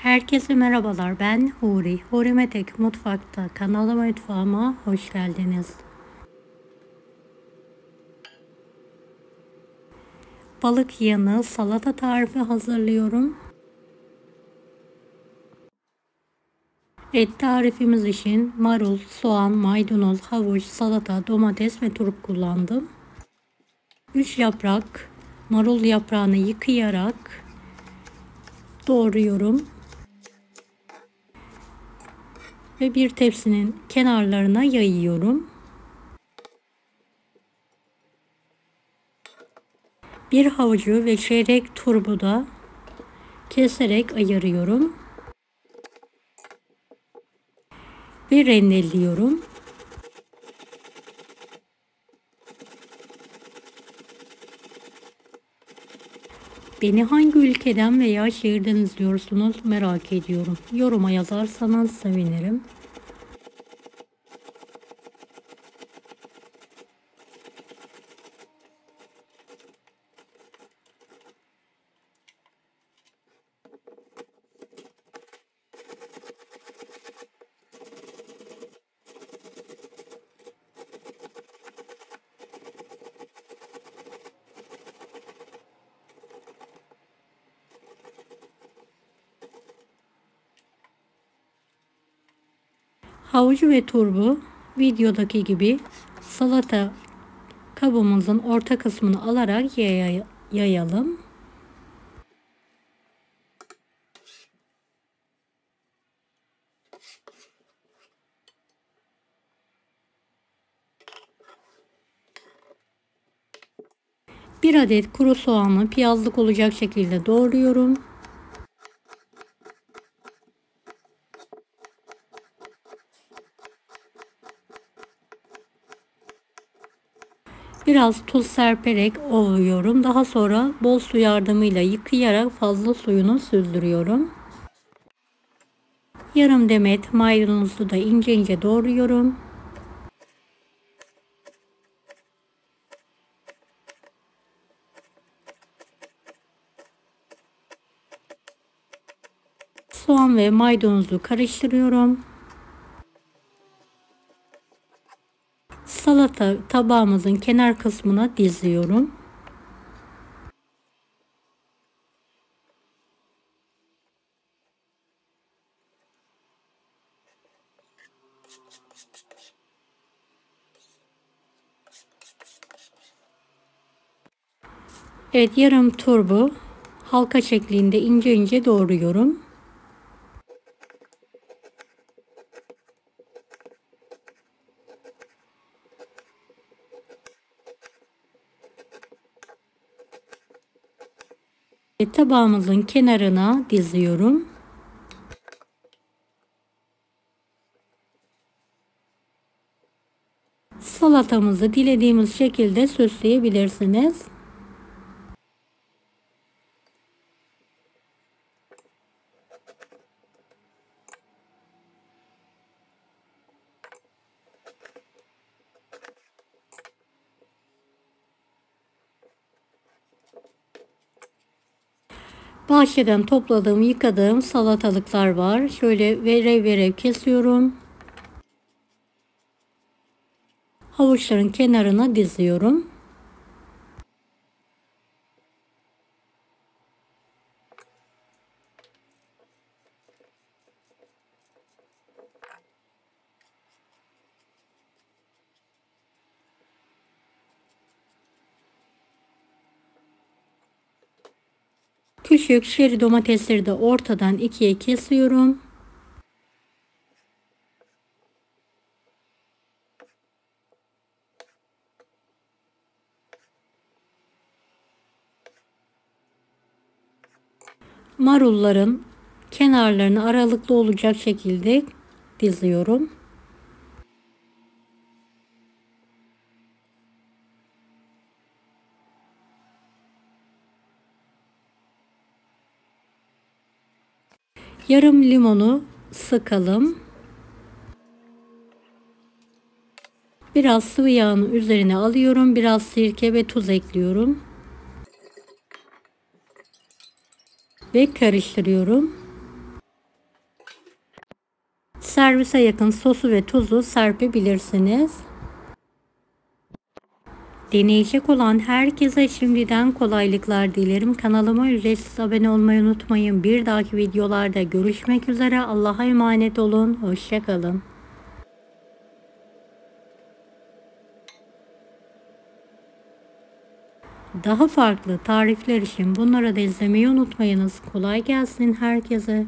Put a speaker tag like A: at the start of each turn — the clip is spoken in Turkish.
A: Herkese merhabalar, ben Huri. Huri Metek Mutfak'ta kanalıma, mutfağıma hoş geldiniz. Balık yanı salata tarifi hazırlıyorum. Et tarifimiz için marul, soğan, maydanoz, havuç, salata, domates ve turp kullandım. 3 yaprak marul yaprağını yıkayarak doğruyorum. Ve bir tepsinin kenarlarına yayıyorum. Bir havucu ve çeyrek turbu da keserek ayırıyorum. Ve rendeliyorum. Beni hangi ülkeden veya şehirden izliyorsunuz merak ediyorum. Yoruma yazarsanız sevinirim. Havucu ve turbu videodaki gibi salata kabımızın orta kısmını alarak yayalım. Bir adet kuru soğanı piyazlık olacak şekilde doğruyorum. Biraz tuz serperek ovuyorum. Daha sonra bol su yardımıyla yıkayarak fazla suyunu süzdürüyorum. Yarım demet maydanozu da ince ince doğruyorum. Soğan ve maydanozu karıştırıyorum. Salata tabağımızın kenar kısmına diziyorum. Evet, yarım turbu halka şeklinde ince ince doğruyorum. Tabağımızın kenarına diziyorum. Salatamızı dilediğimiz şekilde süsleyebilirsiniz. Bahçeden topladığım, yıkadığım salatalıklar var. Şöyle verev verev kesiyorum. Havuçların kenarına diziyorum. Küçük çeri domatesleri de ortadan ikiye kesiyorum. Marulların kenarlarını aralıklı olacak şekilde diziyorum. Yarım limonu sıkalım. Biraz sıvı yağını üzerine alıyorum. Biraz sirke ve tuz ekliyorum. Ve karıştırıyorum. Servise yakın sosu ve tuzu serpebilirsiniz. Deneyecek olan herkese şimdiden kolaylıklar dilerim. Kanalıma ücretsiz abone olmayı unutmayın. Bir dahaki videolarda görüşmek üzere. Allah'a emanet olun. Hoşça kalın. Daha farklı tarifler için bunları da izlemeyi unutmayınız. Kolay gelsin herkese.